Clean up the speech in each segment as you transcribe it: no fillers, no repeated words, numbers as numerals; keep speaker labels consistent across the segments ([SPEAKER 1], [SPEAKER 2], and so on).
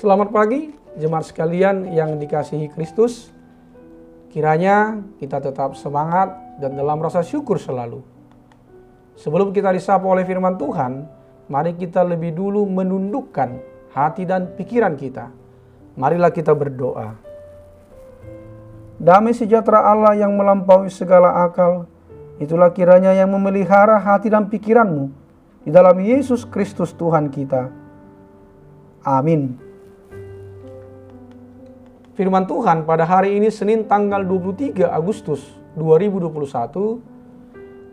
[SPEAKER 1] Selamat pagi, jemaat sekalian yang dikasihi Kristus. Kiranya kita tetap semangat dan dalam rasa syukur selalu. Sebelum kita disapa oleh firman Tuhan, mari kita lebih dulu menundukkan hati dan pikiran kita. Marilah kita berdoa. Damai sejahtera Allah yang melampaui segala akal, itulah kiranya yang memelihara hati dan pikiranmu di dalam Yesus Kristus Tuhan kita. Amin. Firman Tuhan pada hari ini Senin tanggal 23 Agustus 2021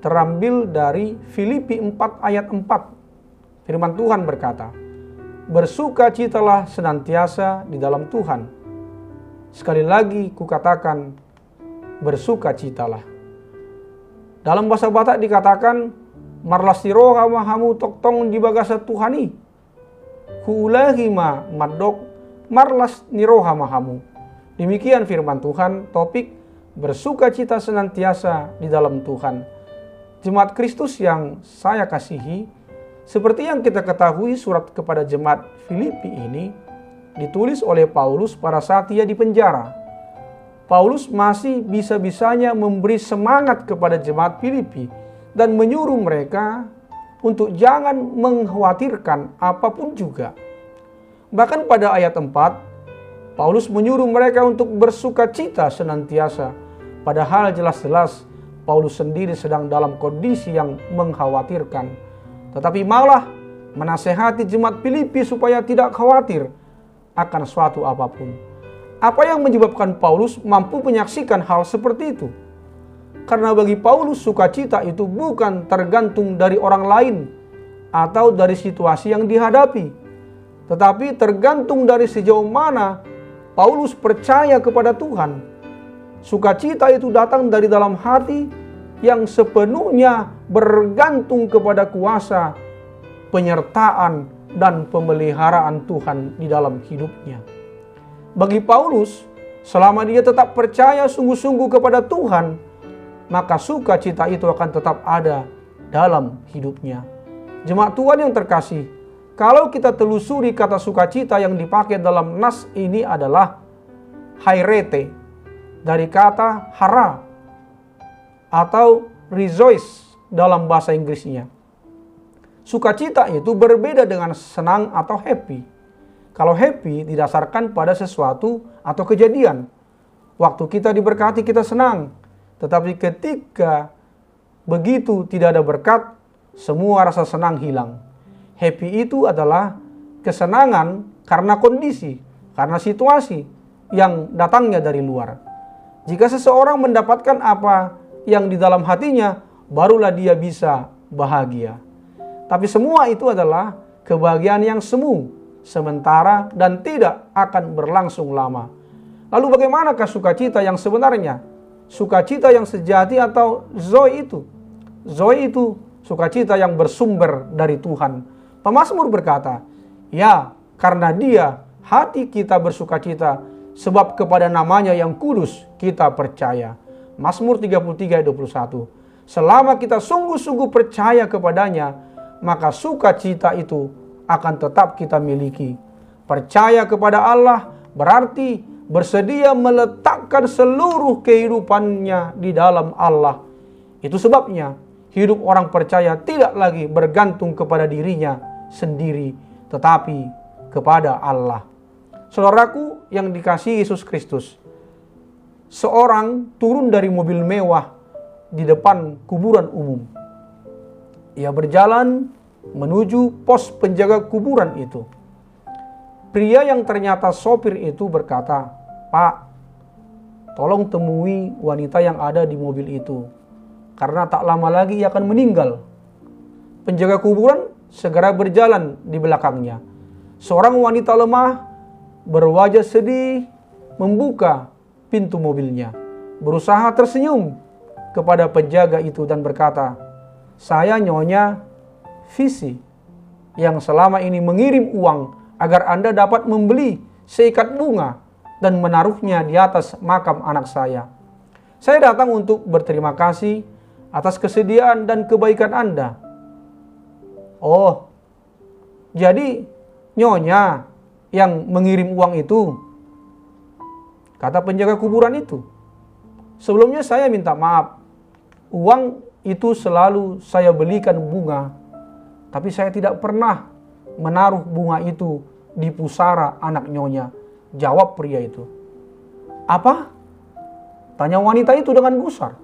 [SPEAKER 1] terambil dari Filipi 4 ayat 4. Firman Tuhan berkata, "Bersukacitalah senantiasa di dalam Tuhan." Sekali lagi kukatakan, bersukacitalah. Dalam bahasa Batak dikatakan, "Marlas tiroha mahamu toktong di bagasa Tuhani. Huulahi ma madok marlas niroha mahamu." Demikian firman Tuhan, topik bersukacita senantiasa di dalam Tuhan. Jemaat Kristus yang saya kasihi, seperti yang kita ketahui surat kepada jemaat Filipi ini ditulis oleh Paulus pada saat ia di penjara. Paulus masih bisa-bisanya memberi semangat kepada jemaat Filipi dan menyuruh mereka untuk jangan mengkhawatirkan apapun juga. Bahkan pada ayat 4, Paulus menyuruh mereka untuk bersukacita senantiasa. Padahal jelas-jelas Paulus sendiri sedang dalam kondisi yang mengkhawatirkan. Tetapi malah menasehati jemaat Filipi supaya tidak khawatir akan suatu apapun. Apa yang menyebabkan Paulus mampu menyaksikan hal seperti itu? Karena bagi Paulus sukacita itu bukan tergantung dari orang lain atau dari situasi yang dihadapi, tetapi tergantung dari sejauh mana Paulus percaya kepada Tuhan. Sukacita itu datang dari dalam hati yang sepenuhnya bergantung kepada kuasa, penyertaan, dan pemeliharaan Tuhan di dalam hidupnya. Bagi Paulus, selama dia tetap percaya sungguh-sungguh kepada Tuhan, maka sukacita itu akan tetap ada dalam hidupnya. Jemaat Tuhan yang terkasih, kalau kita telusuri kata sukacita yang dipakai dalam nas ini adalah hairete, dari kata hara atau rejoice dalam bahasa Inggrisnya. Sukacita itu berbeda dengan senang atau happy. Kalau happy didasarkan pada sesuatu atau kejadian. Waktu kita diberkati kita senang, tetapi ketika begitu tidak ada berkat, semua rasa senang hilang. Happy itu adalah kesenangan karena kondisi, karena situasi yang datangnya dari luar. Jika seseorang mendapatkan apa yang di dalam hatinya, barulah dia bisa bahagia. Tapi semua itu adalah kebahagiaan yang semu, sementara dan tidak akan berlangsung lama. Lalu bagaimanakah sukacita yang sebenarnya? Sukacita yang sejati atau zoe itu? Zoe itu sukacita yang bersumber dari Tuhan. Pemazmur berkata, "Ya, karena Dia hati kita bersukacita, sebab kepada namanya yang kudus kita percaya." Mazmur 33 ayat 21. Selama kita sungguh-sungguh percaya kepadanya, maka sukacita itu akan tetap kita miliki. Percaya kepada Allah berarti bersedia meletakkan seluruh kehidupannya di dalam Allah. Itu sebabnya hidup orang percaya tidak lagi bergantung kepada dirinya sendiri, tetapi kepada Allah. Saudaraku yang dikasihi Yesus Kristus, seorang turun dari mobil mewah di depan kuburan umum. Ia berjalan menuju pos penjaga kuburan itu. Pria yang ternyata sopir itu berkata, "Pak, tolong temui wanita yang ada di mobil itu, karena tak lama lagi ia akan meninggal." Penjaga kuburan segera berjalan di belakangnya. Seorang wanita lemah berwajah sedih membuka pintu mobilnya, berusaha tersenyum kepada penjaga itu dan berkata, "Saya Nyonya Visi yang selama ini mengirim uang agar Anda dapat membeli seikat bunga dan menaruhnya di atas makam anak saya. Saya datang untuk berterima kasih atas kesediaan dan kebaikan Anda." "Oh, jadi Nyonya yang mengirim uang itu? Kata penjaga kuburan itu, sebelumnya saya minta maaf. Uang itu selalu saya belikan bunga, tapi saya tidak pernah menaruh bunga itu di pusara anak nyonya. Jawab pria itu. Apa? Tanya wanita itu dengan gusar.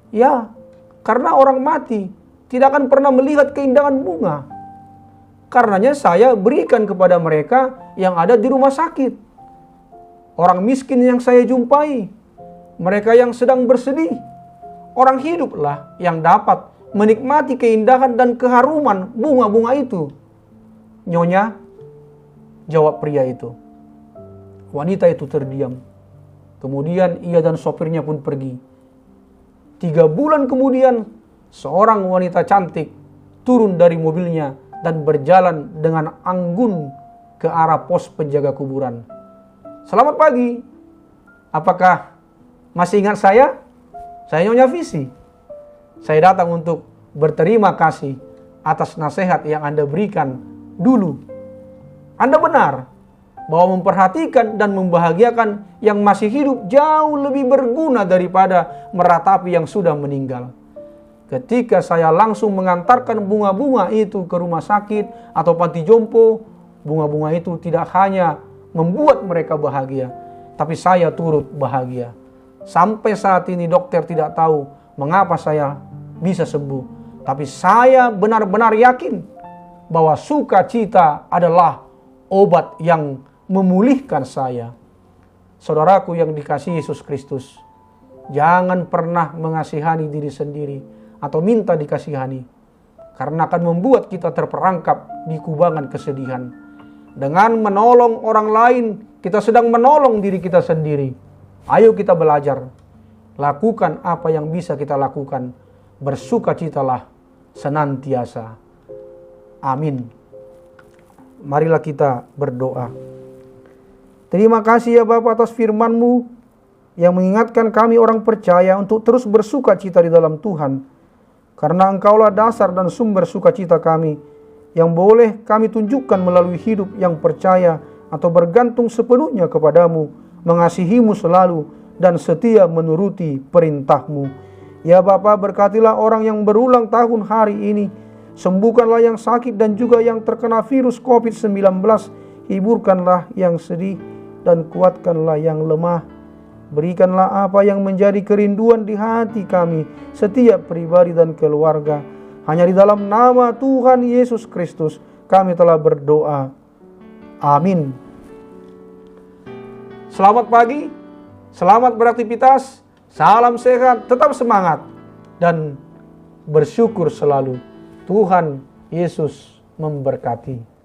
[SPEAKER 1] Ya, karena orang mati tidak akan pernah melihat keindahan bunga. Karenanya saya berikan kepada mereka yang ada di rumah sakit. Orang miskin yang saya jumpai, mereka yang sedang bersedih. Orang hiduplah yang dapat menikmati keindahan dan keharuman bunga-bunga itu. Nyonya, jawab pria itu. Wanita itu terdiam. Kemudian ia dan sopirnya pun pergi. 3 bulan kemudian, seorang wanita cantik turun dari mobilnya dan berjalan dengan anggun ke arah pos penjaga kuburan. Selamat pagi. Apakah masih ingat saya? Saya Nyonya Visi. Saya datang untuk berterima kasih atas nasihat yang Anda berikan dulu. Anda benar bahwa memperhatikan dan membahagiakan yang masih hidup jauh lebih berguna daripada meratapi yang sudah meninggal. Ketika saya langsung mengantarkan bunga-bunga itu ke rumah sakit atau panti jompo, bunga-bunga itu tidak hanya membuat mereka bahagia, tapi saya turut bahagia. Sampai saat ini dokter tidak tahu mengapa saya bisa sembuh, tapi saya benar-benar yakin bahwa sukacita adalah obat yang memulihkan saya. Saudaraku yang dikasihi Yesus Kristus, jangan pernah mengasihani diri sendiri atau minta dikasihani, karena akan membuat kita terperangkap di kubangan kesedihan. Dengan menolong orang lain, kita sedang menolong diri kita sendiri. Ayo kita belajar, lakukan apa yang bisa kita lakukan, bersukacitalah senantiasa. Amin. Marilah kita berdoa. Terima kasih ya Bapa atas firman-Mu yang mengingatkan kami orang percaya untuk terus bersukacita di dalam Tuhan. Karena Engkaulah dasar dan sumber sukacita kami yang boleh kami tunjukkan melalui hidup yang percaya atau bergantung sepenuhnya kepadamu, mengasihimu selalu dan setia menuruti perintah-Mu. Ya Bapa, berkatilah orang yang berulang tahun hari ini. Sembuhkanlah yang sakit dan juga yang terkena virus COVID-19. Hiburkanlah yang sedih dan kuatkanlah yang lemah. Berikanlah apa yang menjadi kerinduan di hati kami, setiap pribadi dan keluarga. Hanya di dalam nama Tuhan Yesus Kristus kami telah berdoa. Amin. Selamat pagi, selamat beraktivitas, salam sehat, tetap semangat, dan bersyukur selalu. Tuhan Yesus memberkati.